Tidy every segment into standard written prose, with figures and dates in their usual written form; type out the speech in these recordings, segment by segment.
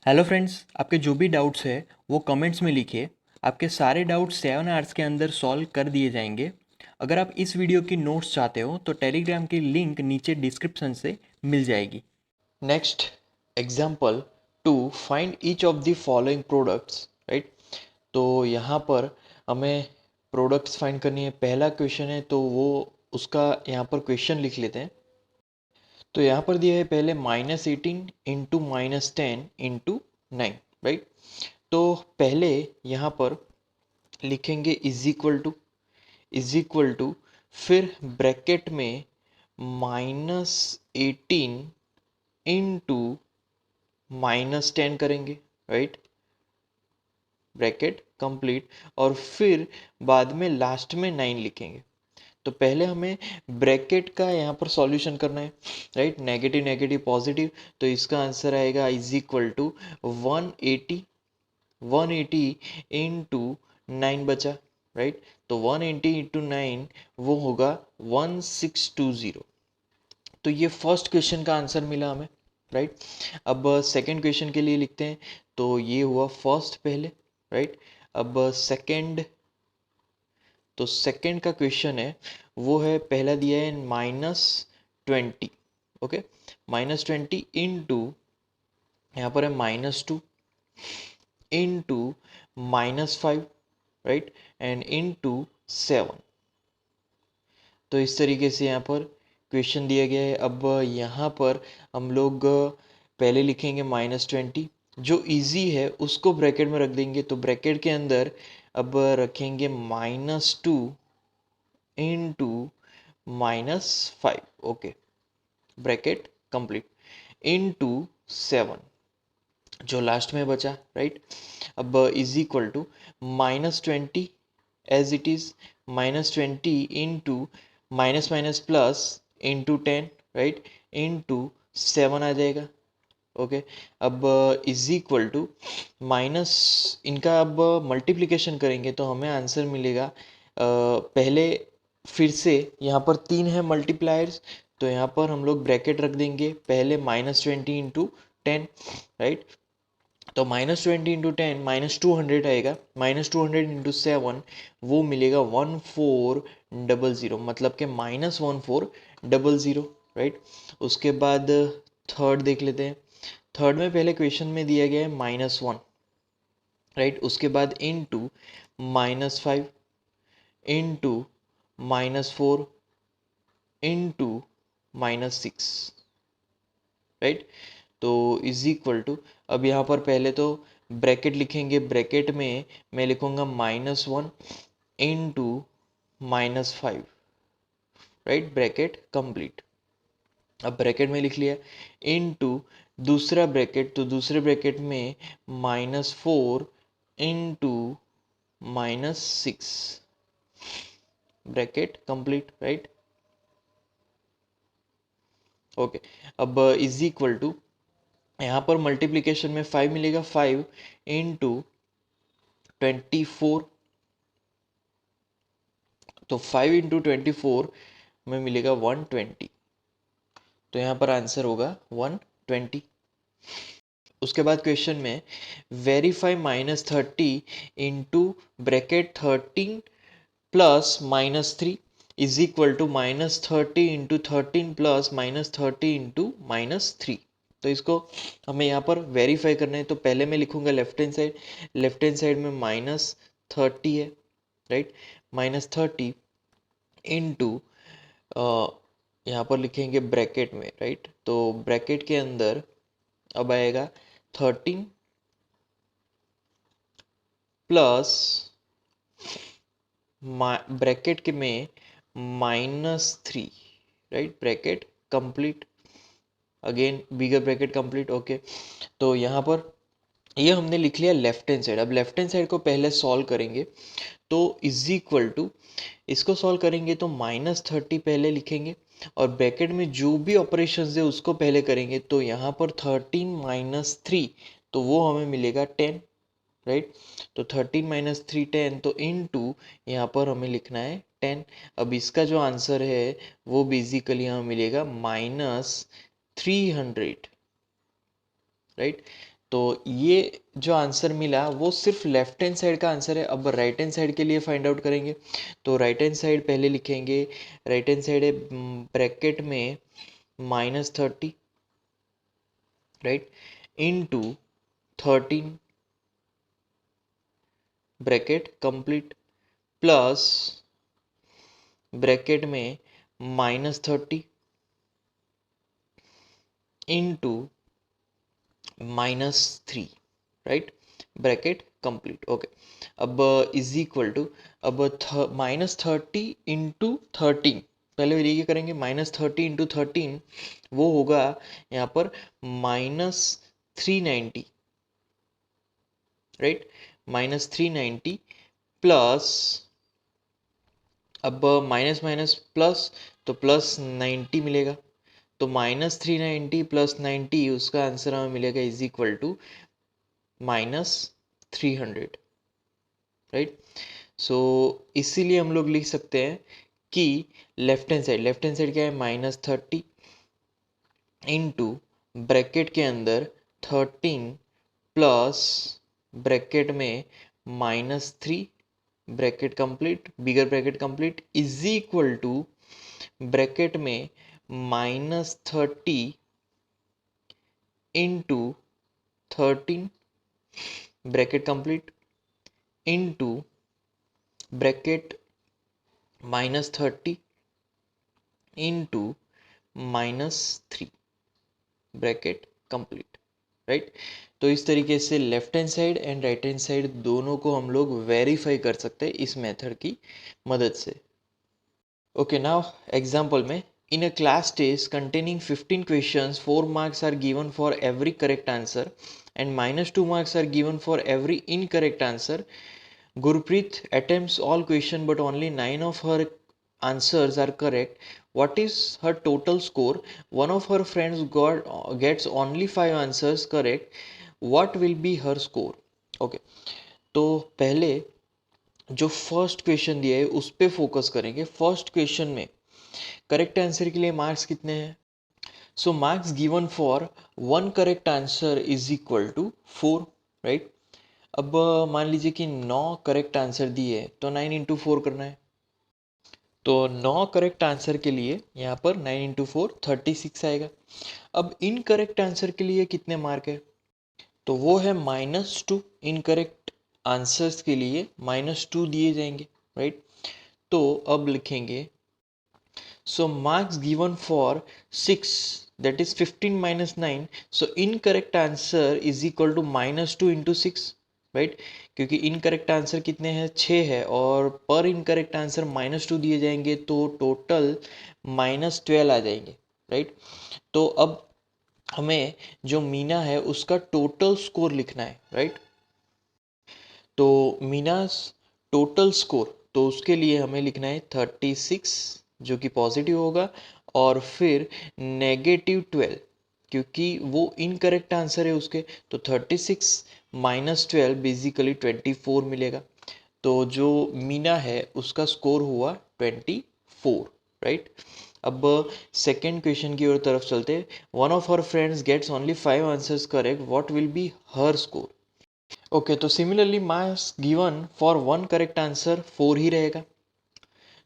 Hello friends, आपके जो भी डाउट्स है वो कमेंट्स में लिखिए। आपके सारे डाउट्स 7 आवर्स के अंदर सॉल्व कर दिए जाएंगे। अगर आप इस वीडियो की नोट्स चाहते हो तो टेलीग्राम की लिंक नीचे डिस्क्रिप्शन से मिल जाएगी। Next example to find each of the following products, right. तो यहाँ पर हमें प्रोडक्ट्स फाइंड करनी है। पहला क्वेश्चन है तो वो उसका यहाँ पर क्वेश्चन लिख लेते हैं। तो यहाँ पर दिया है पहले -18 इंटू -10 इंटू 9, राइट। तो पहले यहाँ पर लिखेंगे इज इक्वल टू फिर ब्रैकेट में -18 इंटू -10 करेंगे, राइट। ब्रैकेट कंप्लीट और फिर बाद में लास्ट में 9 लिखेंगे। तो पहले हमें ब्रैकेट का यहाँ पर सॉल्यूशन करना है, राइट। नेगेटिव नेगेटिव पॉजिटिव, तो इसका आंसर आएगा इज इक्वल टू 180 इंटू 9 बचा, राइट। तो 180 इंटू 9 वो होगा 1620। तो ये फर्स्ट क्वेश्चन का आंसर मिला हमें, राइट। अब सेकंड क्वेश्चन के लिए लिखते हैं। तो ये हुआ फर्स्ट पहले, राइट। अब सेकंड, तो सेकंड का क्वेश्चन है वो है, पहला दिया है -20, ओके। -20 इंटू, यहाँ पर है -2 इंटू -5, राइट, एंड इंटू 7। तो इस तरीके से यहाँ पर क्वेश्चन दिया गया है। अब यहाँ पर हम लोग पहले लिखेंगे -20, जो इजी है उसको ब्रैकेट में रख देंगे। तो ब्रैकेट के अंदर अब रखेंगे -2 into -5, okay, bracket complete, into 7 जो लास्ट में बचा, राइट। अब is equal to -20 as it is, -20 into minus minus plus into 10, right, into 7 आ जाएगा, ओके। अब इज इक्वल टू माइनस, इनका अब मल्टीप्लिकेशन करेंगे तो हमें आंसर मिलेगा। पहले फिर से यहाँ पर 3 है मल्टीप्लायर्स, तो यहाँ पर हम लोग ब्रैकेट रख देंगे। पहले -20 इंटू 10, राइट। तो -20 इंटू 10 -200 आएगा। -200 इंटू 7 वो मिलेगा 1400, मतलब कि -1400, राइट। उसके बाद थर्ड देख लेते हैं। थर्ड में पहले क्वेश्चन में दिया गया है -1, राइट। उसके बाद इंटू -5 इंटू -4 इंटू -6, राइट। तो इज इक्वल टू, अब यहाँ पर पहले तो ब्रैकेट लिखेंगे। ब्रैकेट में मैं लिखूंगा -1 इंटू -5, राइट, ब्रैकेट कंप्लीट। अब ब्रैकेट में लिख लिया, इंटू दूसरा ब्रैकेट, तो दूसरे ब्रैकेट में -4 into -6, bracket complete, right, okay. अब इज इक्वल टू, यहाँ पर मल्टीप्लिकेशन में 5 मिलेगा, 5 इंटू 24, तो 5 इंटू 24 में मिलेगा 120। तो यहाँ पर आंसर होगा 120। उसके बाद क्वेश्चन में verify -30 into bracket 13 plus -3 is equal to -30 into 13 plus -30 into -3। तो इसको हमें यहाँ पर वेरीफाई करना है। तो पहले मैं लिखूंगा लेफ्ट हैंड साइड में -30 है, राइट। -30 इंटू, यहाँ पर लिखेंगे ब्रैकेट में, राइट। तो ब्रैकेट के अंदर अब आएगा 13 प्लस ब्रैकेट के में -3, राइट, ब्रैकेट कंप्लीट, अगेन बिगर ब्रैकेट कंप्लीट, ओके। तो यहाँ पर ये हमने लिख लिया लेफ्ट हैंड साइड। अब लेफ्ट हैंड साइड को पहले सॉल्व करेंगे। तो इज इक्वल टू, इसको सॉल्व करेंगे तो -30 पहले लिखेंगे और ब्रैकेट में जो भी ऑपरेशंस है उसको पहले करेंगे। तो यहाँ पर 13 -3, तो वो हमें मिलेगा 10, राइट। तो 13 -3 10, तो इन टू यहाँ पर हमें लिखना है 10। अब इसका जो आंसर है वो बेसिकली हमें मिलेगा -300, राइट। तो ये जो आंसर मिला वो सिर्फ लेफ्ट हैंड साइड का आंसर है। अब राइट हैंड साइड के लिए फाइंड आउट करेंगे। तो राइट हैंड साइड पहले लिखेंगे। राइट हैंड साइड है ब्रैकेट में -30, right, into 13 bracket complete, plus bracket में -30 into -3, right, bracket complete. Okay, अब इज इक्वल टू, अब -30 इंटू 13, पहले ये करेंगे। -30 इंटू 13 वो होगा यहाँ पर -390, राइट, -390 प्लस, अब माइनस माइनस प्लस, तो +90 मिलेगा। तो -390 +90 उसका आंसर हमें मिलेगा इज इक्वल टू -300, राइट। सो इसीलिए हम लोग लिख सकते हैं कि लेफ्ट हैंड साइड क्या है, -30 इंटू ब्रैकेट के अंदर 13 प्लस ब्रैकेट में -3 bracket complete, bigger bracket complete, is equal to bracket में -30 into 13 bracket complete into bracket -30 into -3 bracket complete, right. तो इस तरीके से left hand side and right hand side दोनों को हम लोग वेरीफाई कर सकते हैं इस मेथड की मदद से। ओके, नाउ एग्जाम्पल में, in a class test containing 15 questions, 4 marks are given for every correct answer and -2 marks are given for every incorrect answer. Gurpreet attempts all questions but only 9 of her answers are correct. What is her total score? One of her friends gets only 5 answers correct. What will be her score? Okay, तो पहले जो first question दिया है उस पर focus करेंगे। First question में correct answer के लिए मार्क्स कितने हैं? So marks given for 1 correct answer is equal to 4, right. अब मान लीजिए कि 9 करेक्ट आंसर दिए तो 9 इंटू 4 करना है। तो 9 करेक्ट आंसर के लिए यहाँ पर 9 इंटू 4 36 आएगा। अब इनकरेक्ट आंसर के लिए कितने मार्क है? तो वो है -2। इनकरेक्ट आंसर्स के लिए -2 दिए जाएंगे, राइट। तो अब लिखेंगे, so marks given for 6, that is 15 minus 9, so incorrect answer is equal to -2 into 6, right. क्योंकि इनकरेक्ट आंसर कितने हैं, 6 है, और पर इनकरेक्ट आंसर -2 दिए जाएंगे तो टोटल -12 आ जाएंगे, राइट। तो अब हमें जो मीना है उसका टोटल स्कोर लिखना है, राइट। तो मीनास टोटल स्कोर, तो उसके लिए हमें लिखना है 36 जो कि पॉजिटिव होगा, और फिर -12 क्योंकि वो इनकरेक्ट आंसर है उसके। तो 36 माइनस 12 बेसिकली 24 मिलेगा। तो जो मीना है उसका स्कोर हुआ 24, राइट। अब सेकेंड क्वेश्चन की ओर तरफ चलते। One of her friends gets only 5 answers correct, what will be her score? Okay, तो similarly marks given for 1 correct answer 4 ही रहेगा।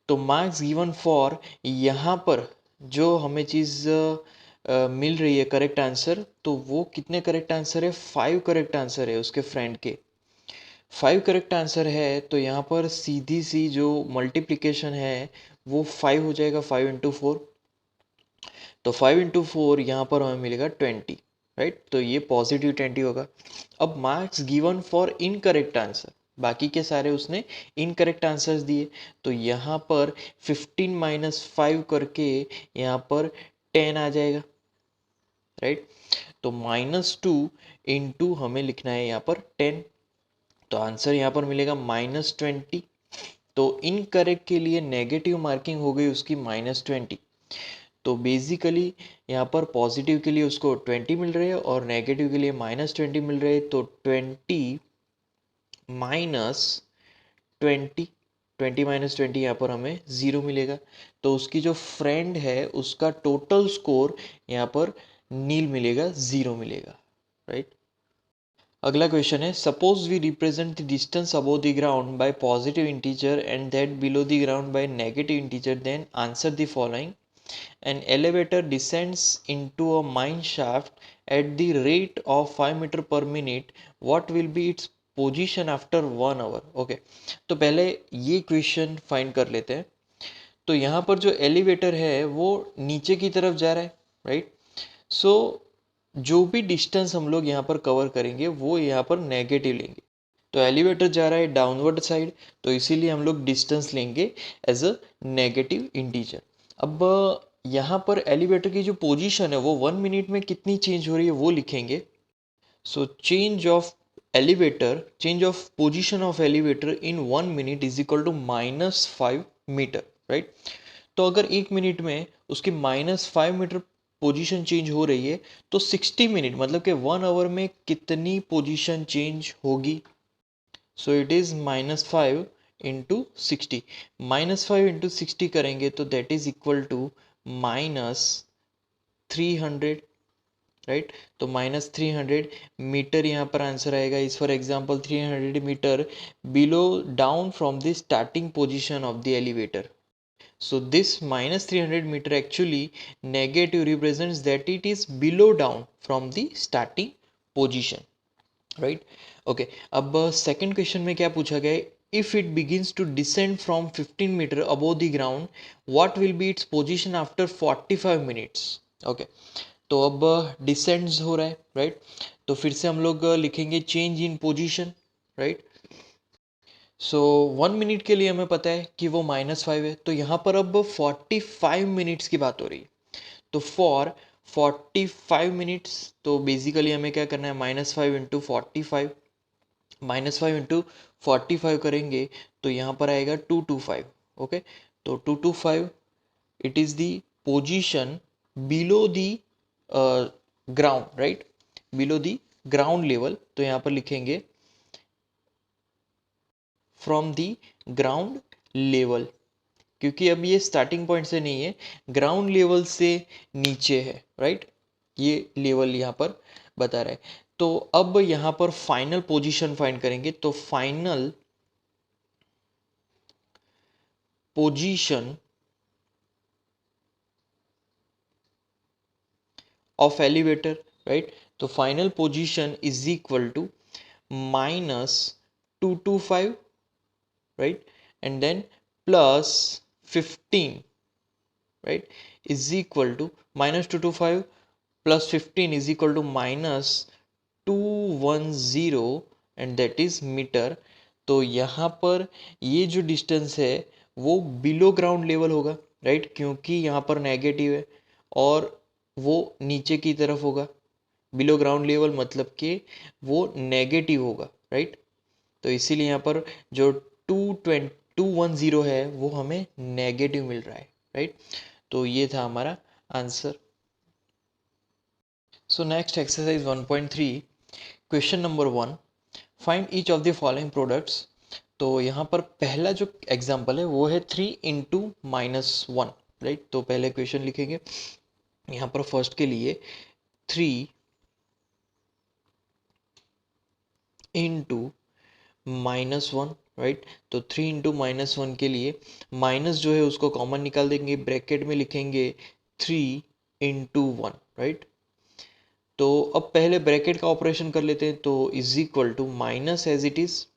तो मार्क्स गिवन फॉर, यहाँ पर जो हमें चीज़ मिल रही है करेक्ट आंसर, तो वो कितने करेक्ट आंसर है? 5 करेक्ट आंसर है उसके फ्रेंड के। 5 करेक्ट आंसर है तो यहाँ पर सीधी सी जो मल्टीप्लिकेशन है वो 5 हो जाएगा, 5 इंटू 4। तो 5 इंटू 4 यहाँ पर हमें मिलेगा 20, राइट। तो ये पॉजिटिव 20 होगा। अब marks given for incorrect answer, बाकी के सारे उसने इनकरेक्ट आंसर्स दिए, तो यहाँ पर 15 माइनस 5 करके यहाँ पर 10 आ जाएगा, राइट। तो -2 इंटू हमें लिखना है यहाँ पर 10, तो आंसर यहाँ पर मिलेगा -20। तो इनकरेक्ट के लिए नेगेटिव मार्किंग हो गई उसकी -20। तो बेसिकली यहाँ पर पॉजिटिव के लिए उसको 20 मिल रहे हैं और नेगेटिव के लिए -20 मिल रहे हैं। तो 20 माइनस 20, 20 माइनस 20 यहाँ पर हमें 0 मिलेगा। तो उसकी जो फ्रेंड है उसका टोटल स्कोर यहाँ पर नील मिलेगा, 0 मिलेगा, राइट। अगला क्वेश्चन है, suppose we represent the distance above the ground by positive integer and that below the ground by negative integer, then answer the following. An elevator descends into a mine shaft at the rate of 5 meter per minute. What will be its position after 1 hour? Okay, तो पहले ये question find कर लेते हैं. तो यहाँ पर जो एलिवेटर है वो नीचे की तरफ जा रहा है, राइट. सो जो भी डिस्टेंस हम लोग यहाँ पर कवर करेंगे वो यहाँ पर नेगेटिव लेंगे. तो एलिवेटर जा रहा है डाउनवर्ड साइड, तो इसीलिए हम लोग डिस्टेंस लेंगे एज अ नेगेटिव इंटीजर. अब यहाँ पर एलिवेटर की जो पोजीशन है वो 1 मिनट में कितनी चेंज हो रही है वो लिखेंगे. So change of position of elevator in 1 minute is equal to -5 metre, right. तो अगर 1 मिनट में उसकी -5 मीटर पोजीशन चेंज हो रही है तो 60 मिनट मतलब कि 1 आवर में कितनी पोजीशन चेंज होगी. So it is -5 × 60. -5 × 60 करेंगे तो that is equal to -300, right. तो -300 मीटर यहाँ पर आंसर आएगा. इस for example 300 metre below down from the starting position of the elevator. So this -300 meter actually negative represents that it is below down from the starting position, right. Okay, अब second question में क्या पूछा गया है, if it begins to descend from 15 meter above the ground what will be its position after 45 minutes. Okay, तो अब descends हो रहा है, राइट. तो फिर से हम लोग लिखेंगे change in position, right. So 1 minute के लिए हमें पता है कि वो -5 है, तो यहाँ पर अब 45 मिनट्स की बात हो रही है. तो फॉर 45 मिनट्स तो बेसिकली हमें क्या करना है, -5 × 45, -5 × 45 करेंगे तो यहाँ पर आएगा 225. ओके, तो 225 it is the position below the ground, right, below the ground level. तो यहाँ पर लिखेंगे फ्रॉम दी ग्राउंड लेवल, क्योंकि अब ये स्टार्टिंग पॉइंट से नहीं है, ग्राउंड लेवल से नीचे है, राइट. ये लेवल यहाँ पर बता रहा है. तो अब यहाँ पर फाइनल पोजीशन फाइंड करेंगे. तो final position of elevator, right. तो final position is equal to -225, right, and then plus 15, right, is equal to -225 plus 15 is equal to -210 and that is metre. तो यहाँ पर ये जो डिस्टेंस है वो बिलो ग्राउंड लेवल होगा, राइट, क्योंकि यहाँ पर नेगेटिव है और वो नीचे की तरफ होगा. बिलो ग्राउंड लेवल मतलब कि वो नेगेटिव होगा, राइट. तो इसीलिए यहाँ पर जो 210 है वो हमें नेगेटिव मिल रहा है, राइट. तो ये था हमारा answer. So next exercise 1.3 question number 1, find each of the following products. तो यहाँ पर पहला जो एग्जांपल है वो है 3 × -1, राइट. तो पहले क्वेश्चन लिखेंगे. यहाँ पर फर्स्ट के लिए 3 × -1, राइट. तो 3 × -1 के लिए माइनस जो है उसको कॉमन निकाल देंगे, ब्रैकेट में लिखेंगे 3 × 1, राइट. तो अब पहले ब्रैकेट का ऑपरेशन कर लेते हैं. तो is equal to minus as it is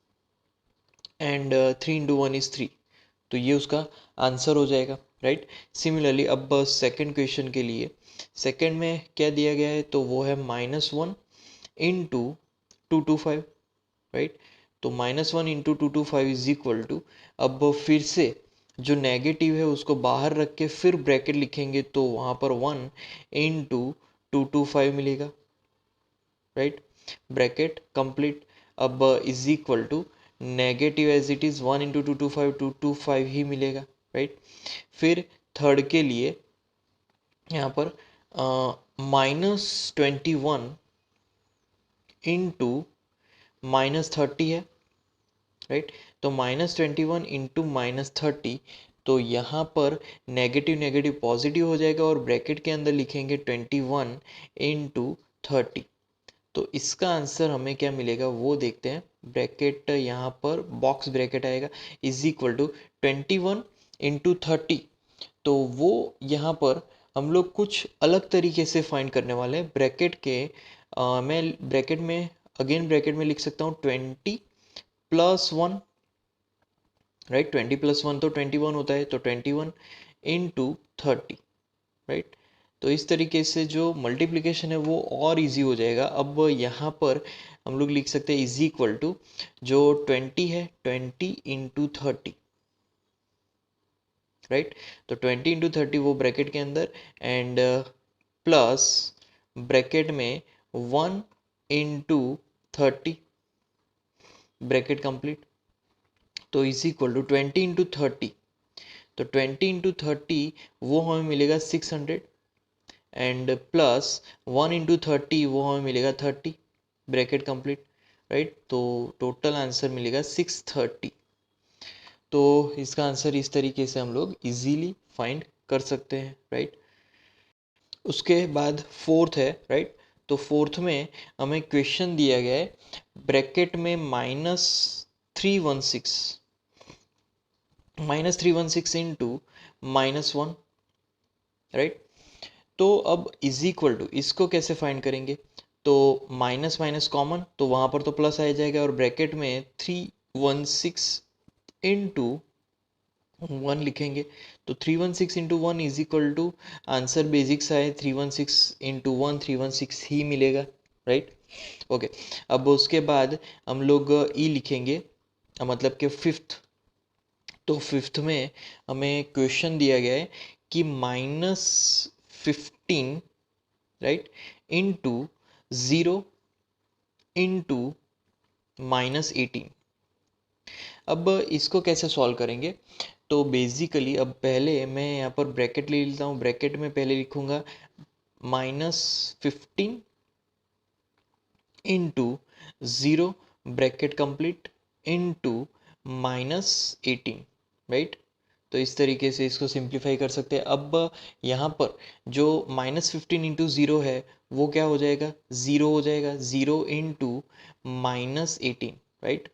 and 3 × 1 is 3. तो ये उसका आंसर हो जाएगा, राइट. सिमिलरली अब सेकंड क्वेश्चन के लिए, सेकंड में क्या दिया गया है, तो वो है -1 × 225, राइट. तो -1 × 225 इज इक्वल टू, अब फिर से जो नेगेटिव है उसको बाहर रख के फिर ब्रैकेट लिखेंगे तो वहाँ पर 1 × 225 मिलेगा, राइट. Bracket complete. अब is equal to negative as it is 1 × 225 225 ही मिलेगा, राइट. फिर थर्ड के लिए यहाँ पर -21 × -30 है, राइट. तो -21 × -30, तो यहाँ पर नेगेटिव नेगेटिव पॉजिटिव हो जाएगा और ब्रैकेट के अंदर लिखेंगे 21 × 30. तो इसका आंसर हमें क्या मिलेगा वो देखते हैं। ब्रैकेट यहाँ पर बॉक्स ब्रैकेट आएगा इज इक्वल टू 21 इंटू 30। तो वो यहाँ पर हम लोग कुछ अलग तरीके से फाइंड करने वाले हैं। ब्रैकेट के मैं ब्रैकेट में अगेन ब्रैकेट में लिख सकता हूँ 20 प्लस 1, राइट। 20 प्लस 1 तो 21 होता है, तो 21 इंटू 30, राइट। तो इस तरीके से जो मल्टीप्लिकेशन है वो और इजी हो जाएगा। अब यहाँ पर हम लोग लिख सकते हैं इज इक्वल टू जो 20 है 20 इंटू 30, राइट। तो 20 इंटू 30 वो ब्रैकेट के अंदर, एंड प्लस ब्रैकेट में 1 इंटू 30, ब्रैकेट कंप्लीट। तो इज इक्वल टू 20 इंटू 30, तो 20 इंटू 30 वो हमें मिलेगा 600, एंड प्लस 1 इंटू 30 वो हमें मिलेगा 30, ब्रैकेट कंप्लीट, राइट। तो टोटल आंसर मिलेगा 630। तो इसका आंसर इस तरीके से हम लोग इजीली फाइंड कर सकते हैं, राइट। उसके बाद फोर्थ है, राइट। तो फोर्थ में हमें क्वेश्चन दिया गया है ब्रैकेट में -316 इंटू -1, राइट। तो अब इज इक्वल टू इसको कैसे फाइंड करेंगे। तो माइनस माइनस कॉमन, तो वहाँ पर तो प्लस आ जाएगा, और ब्रैकेट में 316 इंटू 1 लिखेंगे। तो 316 into 1 is equal to answer basic सा है, 316 इंटू 1 316 ही मिलेगा, राइट। ओके, अब उसके बाद हम लोग ई लिखेंगे, मतलब कि फिफ्थ। तो फिफ्थ में हमें क्वेश्चन दिया गया है कि -15, राइट, इंटू 0 इंटू -18। अब इसको कैसे सॉल्व करेंगे। तो बेसिकली अब पहले मैं यहाँ पर ब्रैकेट ले लेता हूँ। ब्रैकेट में पहले लिखूँगा -15 into 0, bracket complete, into -18, right. तो इस तरीके से इसको सिंप्लीफाई कर सकते हैं। अब यहाँ पर जो -15 इंटू 0 है वो क्या हो जाएगा, 0 हो जाएगा, 0 इंटू -18, राइट,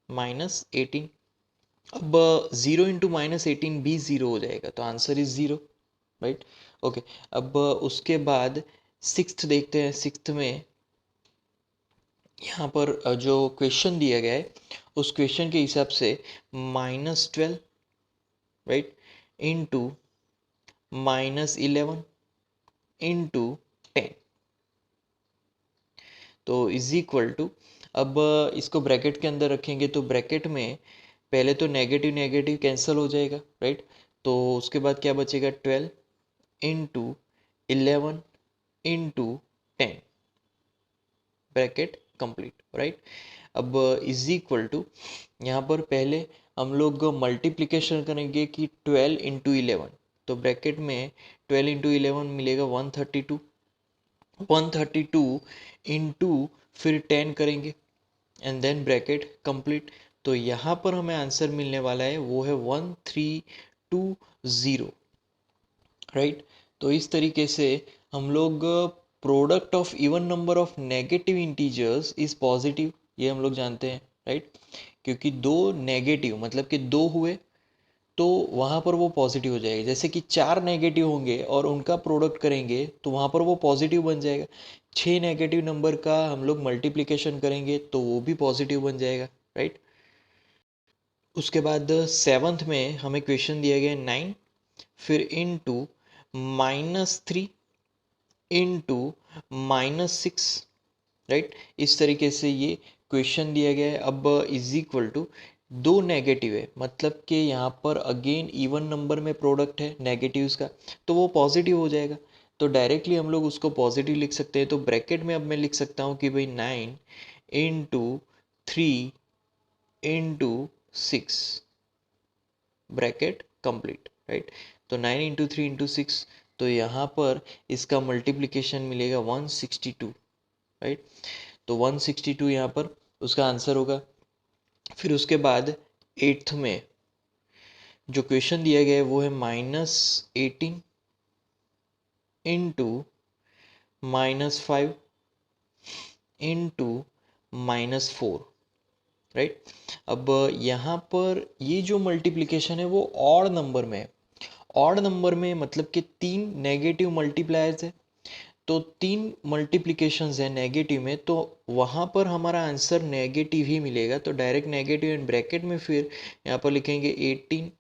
-18। अब 0 इंटू -18 भी 0 हो जाएगा, तो आंसर इज 0, राइट। ओके, अब उसके बाद सिक्स्थ देखते हैं। सिक्स्थ में यहाँ पर जो क्वेश्चन दिया गया है उस क्वेश्चन के हिसाब से -12, राइट, इंटू -11 इंटू 10, तो इज इक्वल टू, अब इसको ब्रैकेट के अंदर रखेंगे तो ब्रैकेट में पहले तो नेगेटिव नेगेटिव कैंसिल हो जाएगा, राइट। तो उसके बाद क्या बचेगा, 12 into 11 into 10, bracket complete, right. अब इज इक्वल टू यहाँ पर पहले हम लोग मल्टीप्लिकेशन करेंगे कि 12 इंटू 11, तो ब्रैकेट में 12 इंटू 11 मिलेगा 132, 132 इंटू फिर 10 करेंगे, एंड देन ब्रैकेट कंप्लीट। तो यहाँ पर हमें आंसर मिलने वाला है वो है 1320, राइट। तो इस तरीके से हम लोग product of even number of negative integers is positive, ये हम लोग जानते हैं, राइट। क्योंकि दो नेगेटिव मतलब कि दो हुए तो वहाँ पर वो पॉजिटिव हो जाएगा। जैसे कि 4 नेगेटिव होंगे और उनका प्रोडक्ट करेंगे तो वहाँ पर वो पॉजिटिव बन जाएगा। 6 नेगेटिव नंबर का हम लोग मल्टीप्लिकेशन करेंगे तो वो भी पॉजिटिव बन जाएगा, राइट। उसके बाद सेवन्थ में हमें क्वेश्चन दिया गया 9, फिर इनटू -3 इंटू -6, राइट। इस तरीके से ये क्वेश्चन दिया गया है। अब इज इक्वल टू दो नेगेटिव है, मतलब कि यहाँ पर अगेन इवन नंबर में प्रोडक्ट है नेगेटिव्स का, तो वो पॉजिटिव हो जाएगा। तो डायरेक्टली हम लोग उसको पॉजिटिव लिख सकते हैं। तो ब्रैकेट में अब मैं लिख सकता हूँ कि भाई 9 into 3 into 6, bracket complete, right. तो 9 इंटू 3 इंटू 6, तो यहाँ पर इसका मल्टीप्लिकेशन मिलेगा 162, राइट। तो 162 यहाँ पर उसका आंसर होगा। फिर उसके बाद एट्थ में जो क्वेश्चन दिया गया है वो है -18 इंटू -5 इंटू -4, राइट। अब यहाँ पर ये जो मल्टीप्लिकेशन है वो ऑड नंबर में है। ऑड नंबर में मतलब कि 3 नेगेटिव मल्टीप्लायर्स है, तो 3 मल्टीप्लिकेशंस है नेगेटिव में, तो वहाँ पर हमारा आंसर नेगेटिव ही मिलेगा। तो डायरेक्ट नेगेटिव एंड ब्रैकेट में फिर यहाँ पर लिखेंगे 18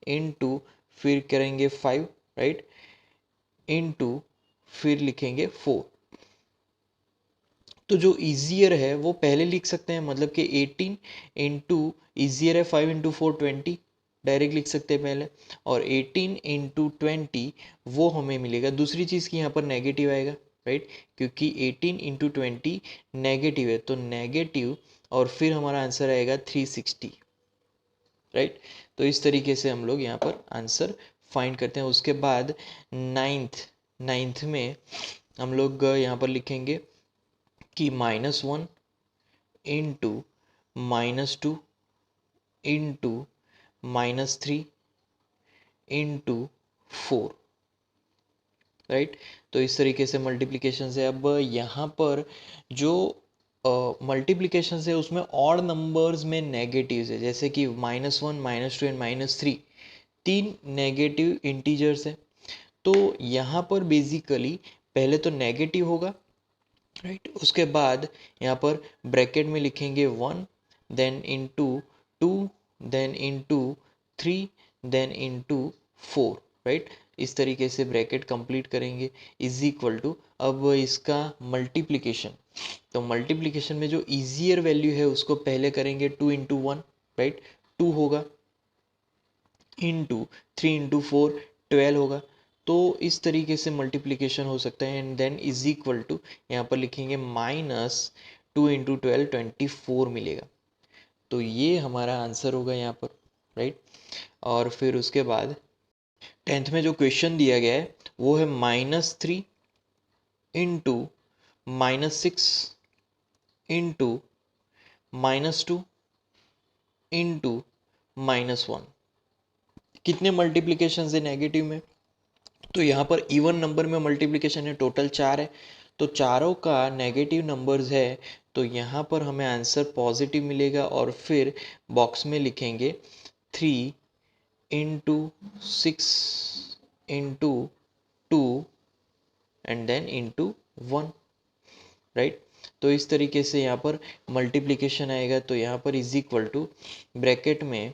इंटू फिर करेंगे 5, राइट, इंटू फिर लिखेंगे 4। तो जो ईजियर है वो पहले लिख सकते हैं, मतलब कि 18 इंटू ईजियर है 5 इंटू 4 20, डायरेक्ट लिख सकते हैं पहले। और 18 इंटू 20 वो हमें मिलेगा। दूसरी चीज़ की यहाँ पर नेगेटिव आएगा, राइट, क्योंकि 18 इंटू 20 नेगेटिव है, तो नेगेटिव और फिर हमारा आंसर आएगा 360, राइट। तो इस तरीके से हम लोग यहाँ पर आंसर फाइंड करते हैं। उसके बाद नाइन्थ में हम लोग यहाँ पर लिखेंगे कि -1 इंटू -2 इंटू -3 इंटू 4, राइट। तो इस तरीके से मल्टीप्लिकेशन है। अब यहाँ पर जो मल्टीप्लिकेशन है उसमें ऑड नंबर्स में नेगेटिव्स है, जैसे कि -1 -2 एंड -3, 3 नेगेटिव इंटीजर्स है। तो यहाँ पर बेसिकली पहले तो नेगेटिव होगा, राइट। उसके बाद यहाँ पर ब्रैकेट में लिखेंगे 1, then into 2, then into 3, then into 4, right. इस तरीके से ब्रैकेट कंप्लीट करेंगे, इज इक्वल टू अब इसका मल्टीप्लिकेशन। तो मल्टीप्लिकेशन में जो इजियर वैल्यू है उसको पहले करेंगे 2 इंटू 1, राइट, 2 होगा, इंटू 3 इंटू 4 12 होगा। तो इस तरीके से मल्टीप्लिकेशन हो सकता है। And then is equal to यहाँ पर लिखेंगे -2 इंटू 12 24 मिलेगा। तो ये हमारा आंसर होगा यहाँ पर, राइट। और फिर उसके बाद 10th में जो क्वेश्चन दिया गया है वो है -3 इंटू -6 इंटू -2 इंटू -1। कितने मल्टीप्लिकेशन है नेगेटिव में? तो यहाँ पर इवन नंबर में मल्टीप्लिकेशन है, टोटल 4 है, तो चारों का नेगेटिव नंबर्स है, तो यहाँ पर हमें आंसर पॉजिटिव मिलेगा। और फिर बॉक्स में लिखेंगे 3 into 6 into 2 and then into 1, right. तो इस तरीके से यहाँ पर मल्टीप्लिकेशन आएगा। तो यहाँ पर इज इक्वल टू ब्रैकेट में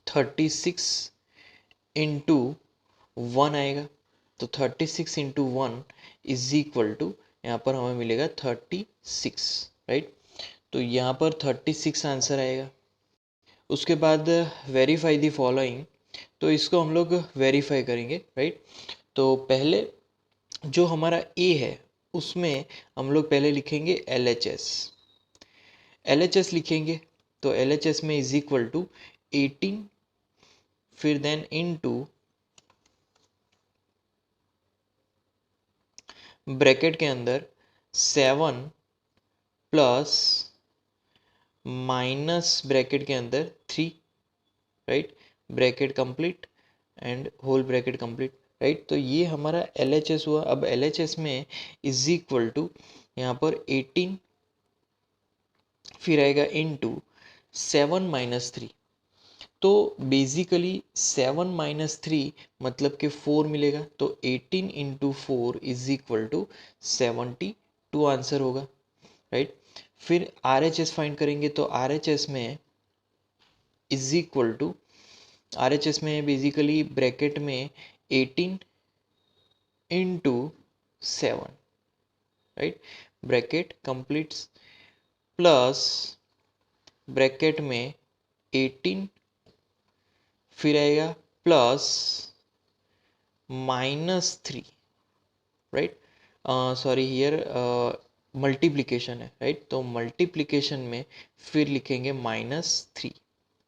36 इंटू 1 आएगा। तो 36 इंटू 1 इज इक्वल टू यहाँ पर हमें मिलेगा 36, राइट। तो यहाँ पर 36 आंसर आएगा। उसके बाद वेरीफाई द फॉलोइंग, तो इसको हम लोग वेरीफाई करेंगे, राइट। तो पहले जो हमारा ए है उसमें हम लोग पहले लिखेंगे एल एच एस लिखेंगे। तो एल एच एस में इज इक्वल टू 18 फिर देन इनटू ब्रैकेट के अंदर 7 प्लस माइनस ब्रैकेट के अंदर 3, right, bracket complete and whole bracket complete, right. तो ये हमारा एल एच एस हुआ। अब एल एच एस में इज इक्वल टू यहाँ पर 18 फिर आएगा इनटू 7 माइनस 3। तो बेसिकली 7 माइनस 3 मतलब कि 4 मिलेगा। तो 18 into 4 is equal to 72 answer होगा, राइट। फिर आर एच एस फाइंड करेंगे। तो आर एच एस में is equal to R H S में बेसिकली ब्रैकेट में 18 into 7, right, bracket completes plus bracket में 18 फिर आएगा plus -3, right, sorry here multiplication है, राइट। तो मल्टीप्लिकेशन में फिर लिखेंगे -3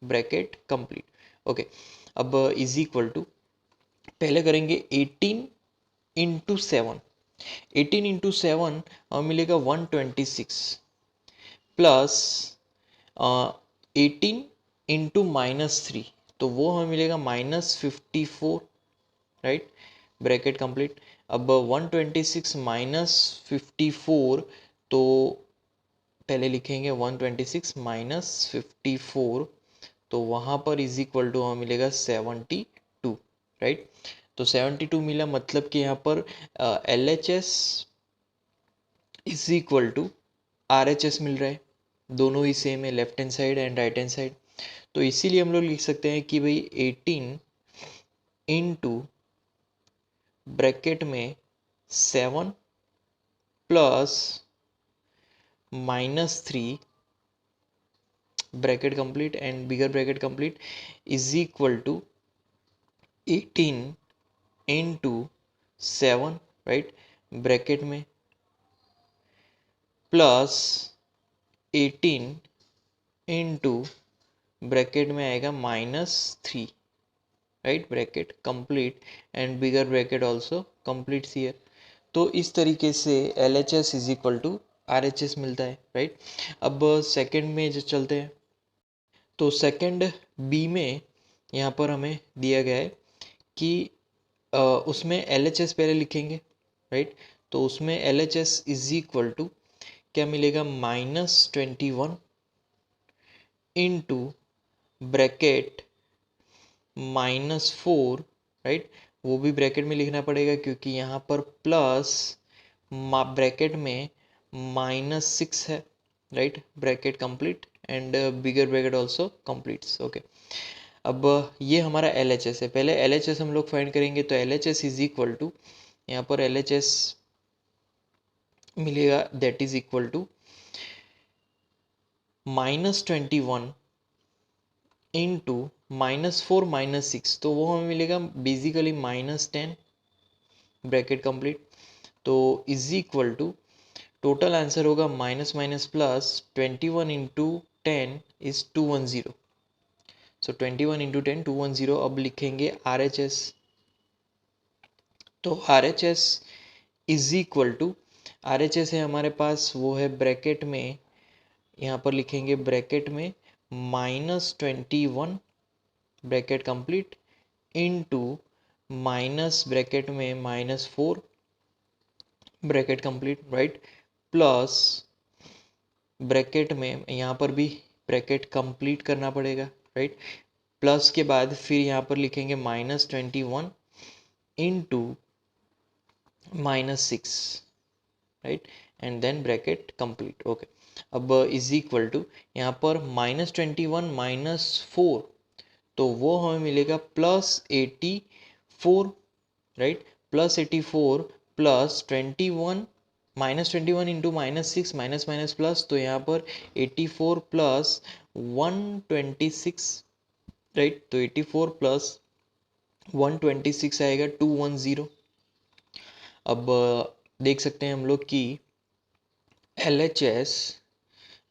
ब्रैकेट कंप्लीट, ओके। अब इज इक्वल टू पहले करेंगे 18 इंटू 7, 18 इंटू 7 मिलेगा 126 प्लस 18 इंटू -3, तो वो हमें मिलेगा -54, राइट, ब्रैकेट कंप्लीट। अब 126 माइनस 54, तो पहले लिखेंगे 126 माइनस 54, तो वहाँ पर इज इक्वल टू हमें मिलेगा 72, राइट। तो 72 मिला, मतलब कि यहाँ पर L H S is equal to R H S मिल रहा है, दोनों ही सेम है, left hand side and right hand side. तो इसीलिए हम लोग लिख सकते हैं कि भाई 18 इंटू ब्रैकेट में 7 plus -3 bracket complete and bigger bracket complete is equal to 18 into 7, right, bracket में प्लस 18 इंटू ब्रैकेट में आएगा -3, right, bracket complete and bigger bracket also complete here. तो इस तरीके से L H S is equal to R H S मिलता है, right. अब सेकेंड में जो चलते हैं, तो सेकेंड बी में यहाँ पर हमें दिया गया है कि उसमें एल एच एस पहले लिखेंगे, राइट। तो उसमें L H S is equal to क्या मिलेगा, -21 इंटू ब्रैकेट -4, राइट, वो भी ब्रैकेट में लिखना पड़ेगा क्योंकि यहाँ पर प्लस ब्रैकेट में -6 है, right, bracket complete and bigger bracket also completes, okay. अब ये हमारा एल एच एस है, पहले एल एच एस हम लोग फाइंड करेंगे। तो L H S is equal to, यहाँ पर एल एच एस मिलेगा, that is equal to -21 into -4 -6, तो वो हमें मिलेगा बेसिकली -10 ब्रैकेट कंप्लीट। तो is equal to total answer होगा minus minus plus 21 into 10 is 210। So 21 into 10 210। अब लिखेंगे आर एच एस। तो R H S is equal to, R H S है हमारे पास, वो है ब्रैकेट में, यहाँ पर लिखेंगे ब्रैकेट में -21 bracket complete into minus bracket में -4 bracket complete, right, plus bracket में यहाँ पर भी ब्रैकेट कंप्लीट करना पड़ेगा, राइट। प्लस के बाद फिर यहाँ पर लिखेंगे -21 into -6, right, and then bracket complete, okay. अब इज इक्वल टू यहाँ पर -21 -4, तो वो हमें मिलेगा +84, right, +84 plus 21 -21 into -6 minus minus plus, तो यहाँ पर 84 प्लस 126, राइट। तो 84 प्लस 126 आएगा 210। अब देख सकते हैं हम लोग कि L H S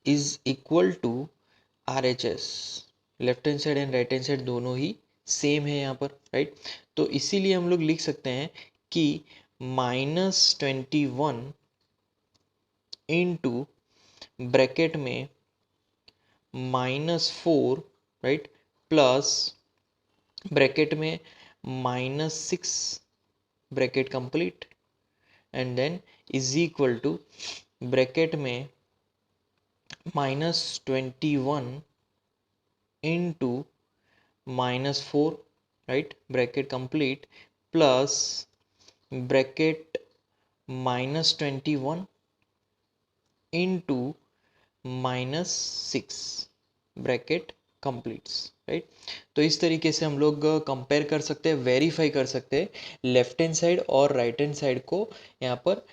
is equal to R H S, left hand side and right hand side दोनों ही सेम है यहाँ पर, राइट। तो इसीलिए हम लोग लिख सकते हैं कि -21 इंटू ब्रैकेट में -4, राइट, प्लस ब्रैकेट में -6 bracket complete and then is equal to bracket में -21 into -4, right, bracket complete plus bracket -21 into -6 bracket completes, right. तो इस तरीके से हम लोग कंपेयर कर सकते हैं, वेरीफाई कर सकते हैं लेफ्ट हैंड साइड और राइट हैंड साइड को, यहाँ पर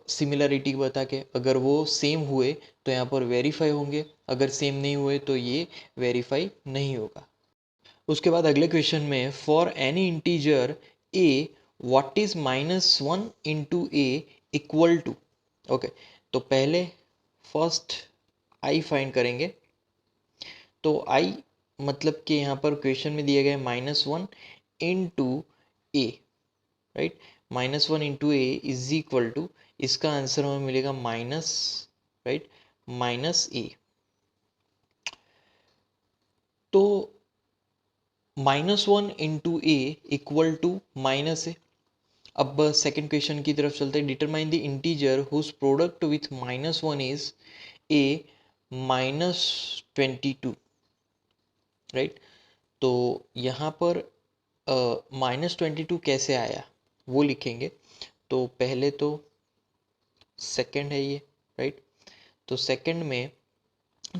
सिमिलरिटी बता के। अगर वो सेम हुए तो यहाँ पर वेरीफाई होंगे, अगर सेम नहीं हुए तो ये वेरीफाई नहीं होगा। उसके बाद अगले क्वेश्चन में, for any integer a what is -1 into a equal to, okay. तो पहले फर्स्ट आई फाइंड करेंगे। तो आई मतलब कि यहाँ पर क्वेश्चन में दिया गया है -1 into a, right, -1 into a is equal to, इसका आंसर हमें मिलेगा माइनस, राइट, -a। तो -1 into a equal to -a, अब सेकंड क्वेश्चन की तरफ चलते हैं। Determine the integer whose product with -1 is a -22, right. तो यहाँ पर -22 कैसे आया वो लिखेंगे। तो पहले तो सेकंड है ये, राइट। तो सेकंड में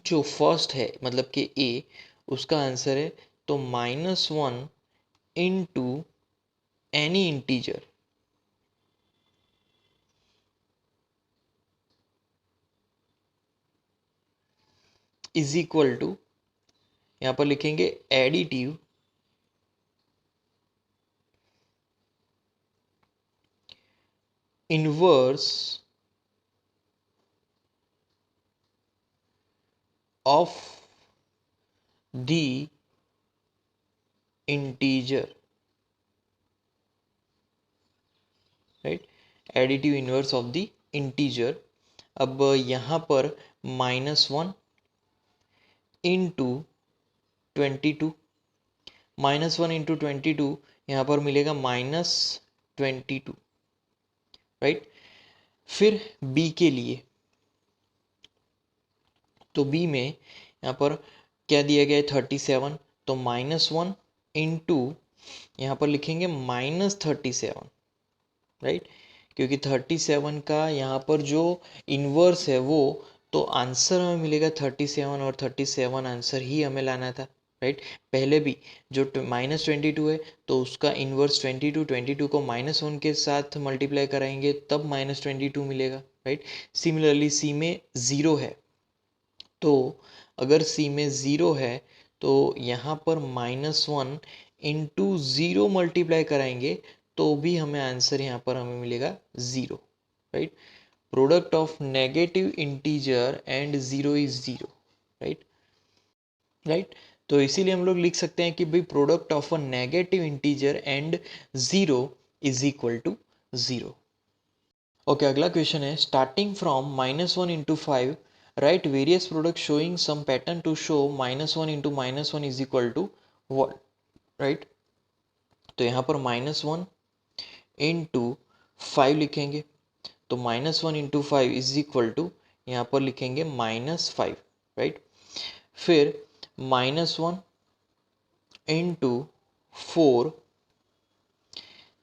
जो फर्स्ट है मतलब कि ए, उसका आंसर है तो -1 into any integer is equal to, यहाँ पर लिखेंगे additive inverse of the integer, right. Additive inverse of the integer. अब यहाँ पर -1 इंटू 22, -1 इंटू 22 यहाँ पर मिलेगा -22, राइट। फिर बी के लिए, तो बी में यहाँ पर क्या दिया गया है 37, तो -1 इंटू यहाँ पर लिखेंगे -37, राइट। क्योंकि 37 का यहाँ पर जो इन्वर्स है वो, तो आंसर हमें मिलेगा 37 और 37 आंसर ही हमें लाना था, राइट। पहले भी जो -22 है तो उसका इन्वर्स 22, 22 को -1 के साथ मल्टीप्लाई कराएंगे तब -22 मिलेगा, राइट। सिमिलरली सी में 0 है, तो अगर सी में 0 है तो यहाँ पर -1 इंटू 0 मल्टीप्लाई कराएंगे तो भी हमें आंसर यहाँ पर हमें मिलेगा 0, right. Product of negative integer and 0 is 0, right, right. तो इसीलिए हम लोग लिख सकते हैं कि भाई product of a negative integer and 0 is equal to 0। Okay, अगला क्वेश्चन है starting from -1 into 5 right various product showing some pattern to show -1 into -1 is equal to 1, right. तो यहाँ पर -1 इंटू 5 लिखेंगे, तो -1 इंटू 5 इज इक्वल टू यहाँ पर लिखेंगे -5, राइट। फिर -1 इंटू 4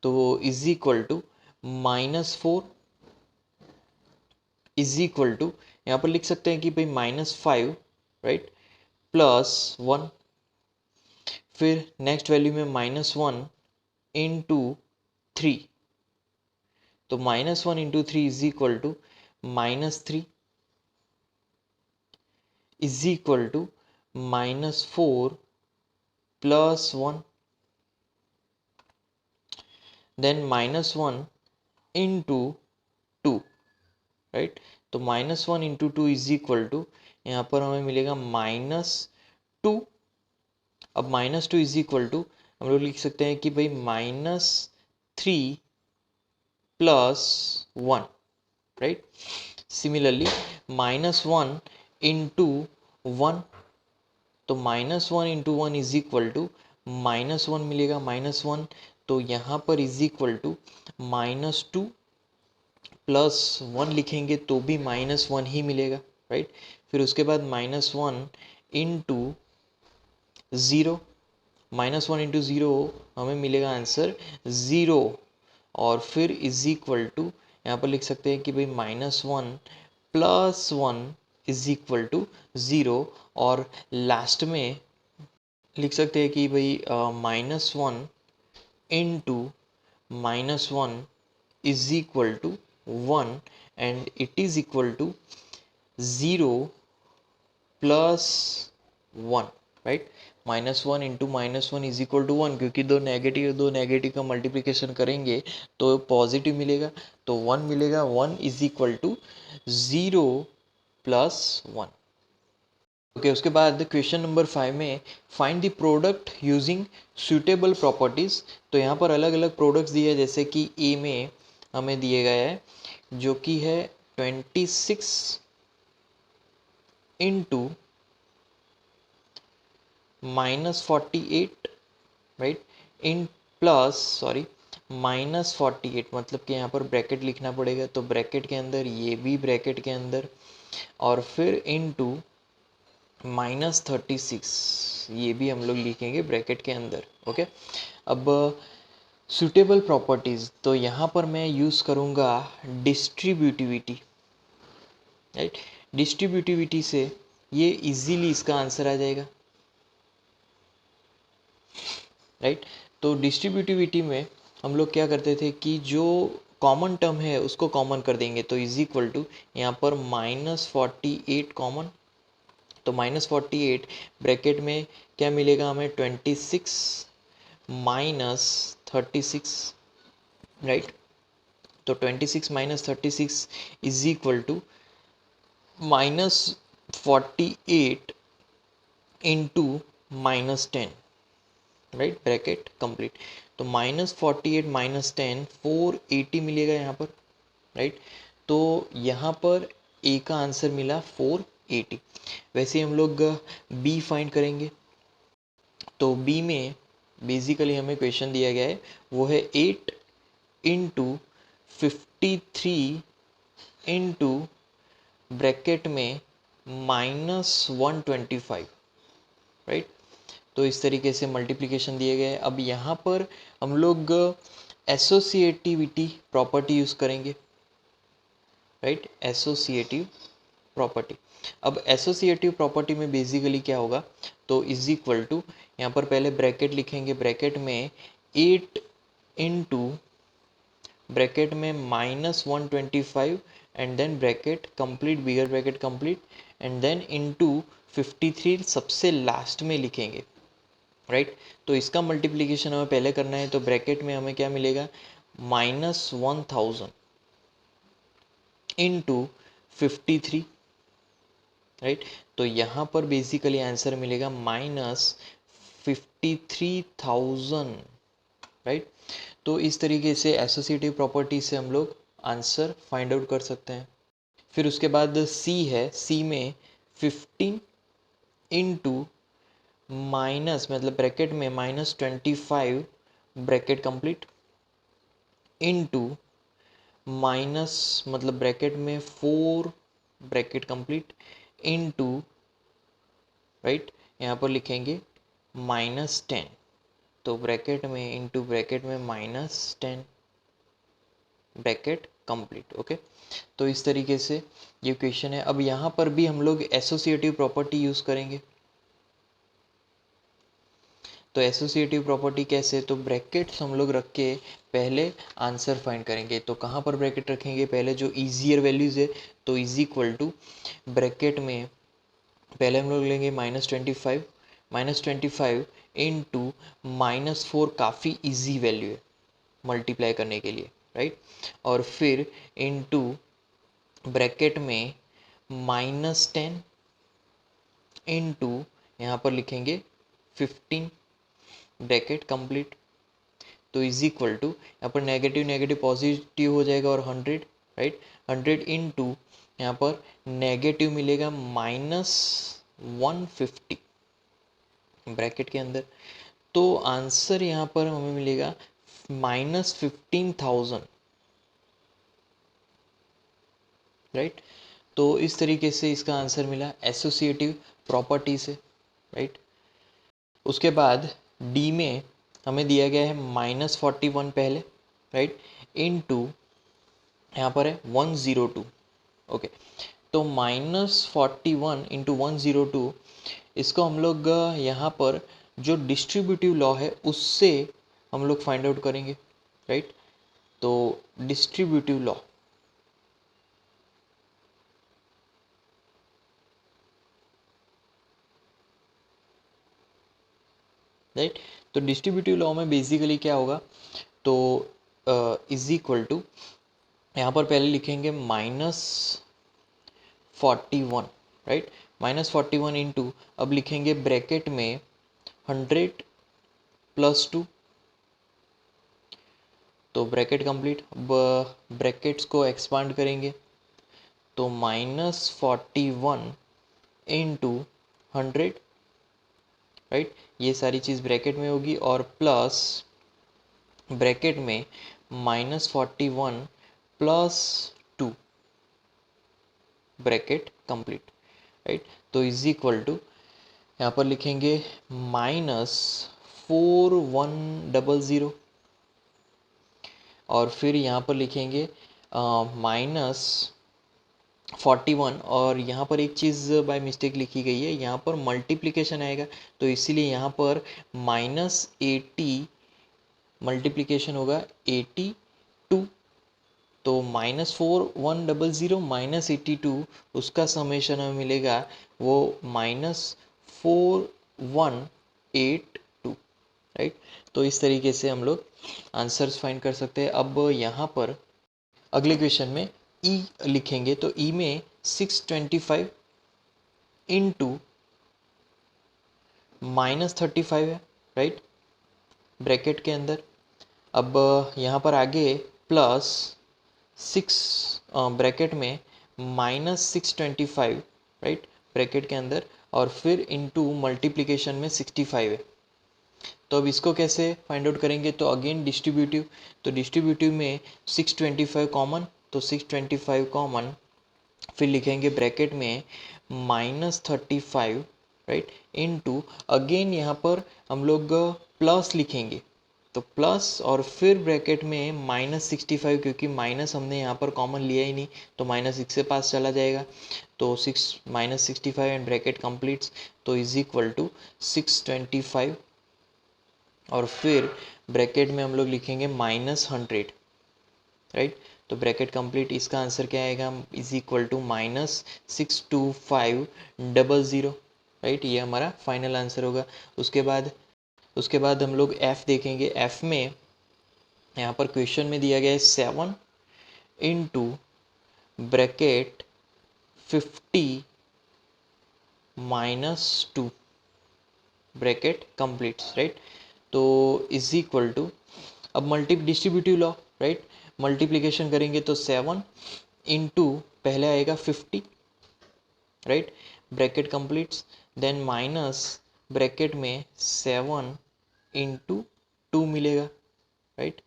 तो is equal to -4 is equal to यहाँ पर लिख सकते हैं कि भाई -5, राइट, +1। फिर नेक्स्ट वैल्यू में -1 इंटू 3, तो -1 into 3 is equal to -3 is equal to -4 +1, then -1 into 2, right. तो -1 इंटू 2 इज इक्वल टू यहाँ पर हमें मिलेगा -2। अब -2 इज इक्वल टू हम लोग लिख सकते हैं कि भाई -3 +1, राइट। सिमिलरली -1 इंटू 1, तो -1 इंटू 1 इज इक्वल टू -1 मिलेगा, -1 तो यहाँ पर इज इक्वल टू -2 +1 लिखेंगे तो भी -1 ही मिलेगा, राइट। फिर उसके बाद -1 इंटू 0, -1 इंटू 0 हमें मिलेगा आंसर 0, और फिर इज इक्वल टू यहाँ पर लिख सकते हैं कि भाई -1 +1 इज इक्वल टू 0, और लास्ट में लिख सकते हैं कि भाई -1 into -1 is equal to 1 and it is equal to 0 +1, right. -1 into -1 is equal to 1, क्योंकि दो नेगेटिव का मल्टीप्लिकेशन करेंगे तो पॉजिटिव मिलेगा, तो 1 मिलेगा, 1 इज इक्वल टू 0 +1। ओके, उसके बाद क्वेश्चन नंबर 5 में find the product using suitable properties. तो यहाँ पर अलग अलग प्रोडक्ट्स दिए, जैसे कि ए में हमें दिए गए हैं जो कि है 26 into -48, right, in plus sorry -48 मतलब कि यहाँ पर ब्रैकेट लिखना पड़ेगा, तो ब्रैकेट के अंदर ये भी ब्रैकेट के अंदर, और फिर इनटू -36 ये भी हम लोग लिखेंगे ब्रैकेट के अंदर। ओके, अब सुटेबल प्रॉपर्टीज़, तो यहाँ पर मैं यूज़ करूँगा डिस्ट्रीब्यूटिविटी, राइट। डिस्ट्रीब्यूटिविटी से ये इजीली इसका आंसर आ जाएगा, राइट। तो डिस्ट्रीब्यूटिविटी में हम लोग क्या करते थे कि जो कॉमन टर्म है उसको कॉमन कर देंगे, तो इज इक्वल टू यहाँ पर -48 कॉमन, तो -48 ब्रैकेट में क्या मिलेगा हमें 26 -36, राइट। तो 26 -36 is equal to -48 into -10, right, bracket complete. तो -48 -10 480 मिलेगा यहाँ पर, राइट। तो यहाँ पर ए का आंसर मिला 480। वैसे हम लोग बी फाइंड करेंगे, तो बी में बेसिकली हमें क्वेश्चन दिया गया है वो है 8 इंटू 53 इंटू ब्रैकेट में -125, राइट। तो इस तरीके से मल्टीप्लिकेशन दिए गए। अब यहाँ पर हम लोग एसोसिएटिविटी प्रॉपर्टी यूज़ करेंगे, राइट, एसोसिएटिव प्रॉपर्टी। अब एसोसिएटिव प्रॉपर्टी में बेसिकली क्या होगा, तो इज इक्वल टू यहाँ पर पहले ब्रैकेट लिखेंगे, ब्रैकेट में 8 इंटू ब्रैकेट में -125 and then bracket complete, bigger bracket complete, and then into 53 सबसे लास्ट में लिखेंगे, राइट। तो इसका मल्टीप्लिकेशन हमें पहले करना है, तो ब्रैकेट में हमें क्या मिलेगा -1000 इंटू 53, राइट। तो यहाँ पर बेसिकली आंसर मिलेगा -53,000, राइट। तो इस तरीके से एसोसिएटिव प्रॉपर्टी से हम लोग आंसर फाइंड आउट कर सकते हैं। फिर उसके बाद सी है, सी में 15 इंटू माइनस मतलब ब्रैकेट में -25 ब्रैकेट कंप्लीट इंटू माइनस मतलब ब्रैकेट में 4 ब्रैकेट कंप्लीट इंटू, राइट, यहाँ पर लिखेंगे -10, तो ब्रैकेट में इंटू ब्रैकेट में -10 ब्रैकेट कंप्लीट। ओके, तो इस तरीके से ये क्वेश्चन है। अब यहाँ पर भी हम लोग एसोसिएटिव प्रॉपर्टी यूज़ करेंगे, तो एसोसिएटिव प्रॉपर्टी कैसे, तो ब्रैकेट्स हम लोग रख के पहले आंसर फाइंड करेंगे। तो कहाँ पर ब्रैकेट रखेंगे, पहले जो ईजियर वैल्यूज़ है, तो इज इक्वल टू ब्रैकेट में पहले हम लोग लेंगे -25, -25 इंटू -4 काफ़ी इजी वैल्यू है मल्टीप्लाई करने के लिए, राइट। और फिर इंटू ब्रैकेट में -10 इंटू यहाँ पर लिखेंगे 15 ब्रैकेट कंप्लीट, तो इज इक्वल टू यहाँ पर नेगेटिव नेगेटिव पॉजिटिव हो जाएगा और 100, राइट। 100 इंटू यहाँ पर नेगेटिव मिलेगा -150 ब्रैकेट के अंदर, तो आंसर यहाँ पर हमें मिलेगा -15,000, राइट। तो इस तरीके से इसका आंसर मिला एसोसिएटिव प्रॉपर्टी से, राइट। उसके बाद डी में हमें दिया गया है -41 पहले, राइट, इनटू यहाँ पर है 102। ओके, तो -41 इंटू 102 इसको हम लोग यहाँ पर जो डिस्ट्रीब्यूटिव लॉ है उससे हम लोग फाइंड आउट करेंगे, राइट। तो डिस्ट्रीब्यूटिव लॉ, राइट। तो डिस्ट्रीब्यूटिव लॉ में बेसिकली क्या होगा, तो इज इक्वल टू यहाँ पर पहले लिखेंगे -41, राइट, -41 इंटू अब लिखेंगे ब्रैकेट में 100 + 2, तो ब्रैकेट कंप्लीट। अब ब्रैकेट्स को एक्सपांड करेंगे, तो -41 इंटू 100, राइट, ये सारी चीज़ ब्रैकेट में होगी, और प्लस ब्रैकेट में -41 प्लस 2 ब्रैकेट कंप्लीट, राइट। तो इज इक्वल टू यहाँ पर लिखेंगे -4100 और फिर यहाँ पर लिखेंगे -41 और यहाँ पर एक चीज़ बाय मिस्टेक लिखी गई है, यहाँ पर मल्टीप्लिकेशन आएगा तो इसीलिए यहाँ पर -80 मल्टीप्लिकेशन होगा 82, तो -4100 -82 उसका समेशन हमें मिलेगा वो -4182, राइट। तो इस तरीके से हम लोग आंसर्स फाइंड कर सकते हैं। अब यहाँ पर अगले क्वेश्चन में ई लिखेंगे तो ई में 625 इंटू -35 है, राइट, ब्रैकेट के अंदर। अब यहाँ पर आगे प्लस 6 ब्रैकेट में -625, राइट, ब्रैकेट के अंदर और फिर इनटू मल्टीप्लिकेशन में 65 है। तो अब इसको कैसे फाइंड आउट करेंगे, तो अगेन डिस्ट्रीब्यूटिव, तो डिस्ट्रीब्यूटिव में 625 कॉमन, तो 625 कॉमन, फिर लिखेंगे ब्रैकेट में -35, राइट, इनटू अगेन यहाँ पर हम लोग प्लस लिखेंगे तो प्लस और फिर ब्रैकेट में -65 क्योंकि माइनस हमने यहाँ पर कॉमन लिया ही नहीं तो -6 से पास चला जाएगा, तो -65 एंड ब्रैकेट कंप्लीट्स, तो इज इक्वल टू 625 और फिर ब्रैकेट में हम लोग लिखेंगे -100, राइट। तो ब्रैकेट कंप्लीट, इसका आंसर क्या आएगा, इज इक्वल टू -62500, राइट, ये हमारा फाइनल आंसर होगा। उसके बाद हम लोग एफ देखेंगे। एफ में यहाँ पर क्वेश्चन में दिया गया है 7 into bracket 50 -2 bracket completes, right. तो इज इक्वल टू, अब डिस्ट्रीब्यूटिव लॉ, राइट, मल्टीप्लिकेशन करेंगे तो 7 इंटू पहले आएगा 50, right, bracket completes, then minus bracket में 7 इंटू 2 मिलेगा, राइट।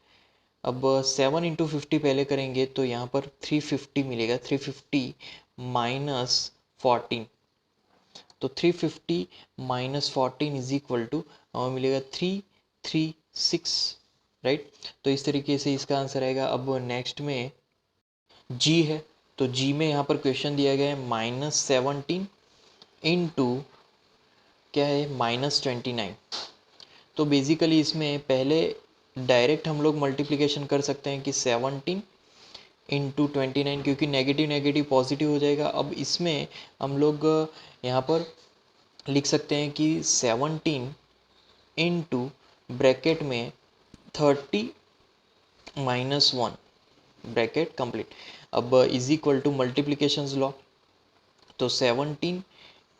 अब 7 इंटू 50 पहले करेंगे तो यहाँ पर 350 मिलेगा, 350 -14, तो 350 -14 इज इक्वल टू हमें मिलेगा 336, राइट। तो इस तरीके से इसका आंसर आएगा। अब नेक्स्ट में जी है, तो जी में यहाँ पर क्वेश्चन दिया गया है -17 इंटू क्या है -29, तो बेसिकली इसमें पहले डायरेक्ट हम लोग मल्टीप्लिकेशन कर सकते हैं कि 17 इंटू 29 क्योंकि नेगेटिव नेगेटिव पॉजिटिव हो जाएगा। अब इसमें हम लोग यहाँ पर लिख सकते हैं कि 17 इंटू ब्रैकेट में 30 -1 ब्रैकेट कंप्लीट। अब is equal to multiplications law, तो 17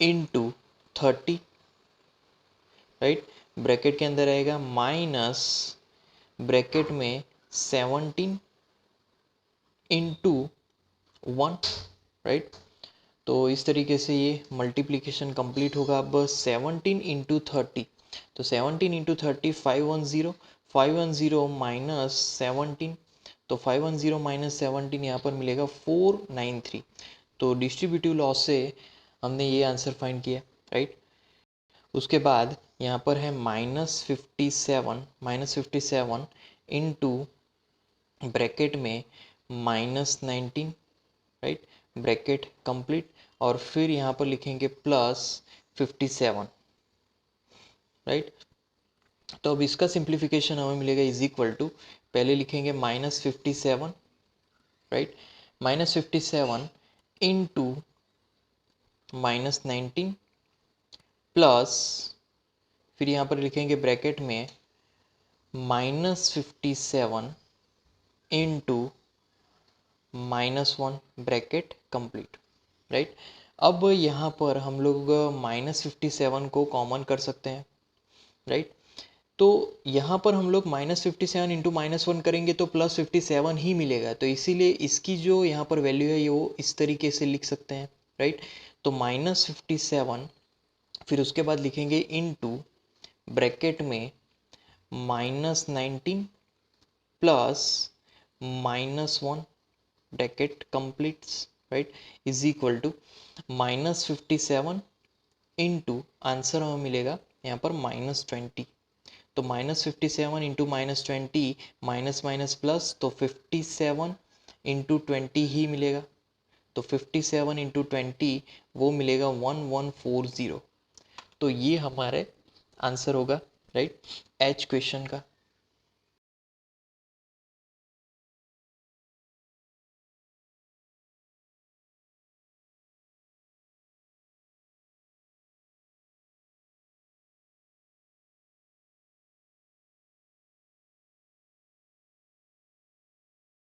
इंटू 30, राइट, ब्रैकेट के अंदर आएगा माइनस ब्रैकेट में 17 इंटू 1, राइट। तो इस तरीके से ये मल्टीप्लिकेशन कंप्लीट होगा। अब 17 इंटू 30, तो 17 इंटू 30 510, 510 माइनस 17, तो 510 माइनस 17 यहाँ पर मिलेगा 493, तो डिस्ट्रीब्यूटिव लॉ से हमने ये आंसर फाइंड किया, राइट। उसके बाद यहाँ पर है -57 इंटू ब्रैकेट में -19, राइट, ब्रैकेट कंप्लीट और फिर यहाँ पर लिखेंगे +57, राइट। तो अब इसका सिंप्लीफिकेशन हमें मिलेगा इज इक्वल टू, पहले लिखेंगे -57, राइट, -57 इंटू -19 प्लस फिर यहाँ पर लिखेंगे ब्रैकेट में -57 इंटू -1 ब्रैकेट कंप्लीट, राइट। अब यहाँ पर हम लोग -57 को कॉमन कर सकते हैं, राइट। तो यहाँ पर हम लोग -57 इंटू -1 करेंगे तो +57 ही मिलेगा, तो इसीलिए इसकी जो यहाँ पर वैल्यू है वो इस तरीके से लिख सकते हैं, राइट। तो -57 फिर उसके बाद लिखेंगे इनटू ब्रैकेट में -19 plus -1 bracket completes, right, is equal to -57 into answer हमें मिलेगा यहाँ पर -20। तो -57 इंटू -20 माइनस माइनस प्लस, तो 57 इंटू 20 ही मिलेगा। तो 57 इंटू 20 वो मिलेगा 1140। तो ये हमारे आंसर होगा, राइट, एच क्वेश्चन का।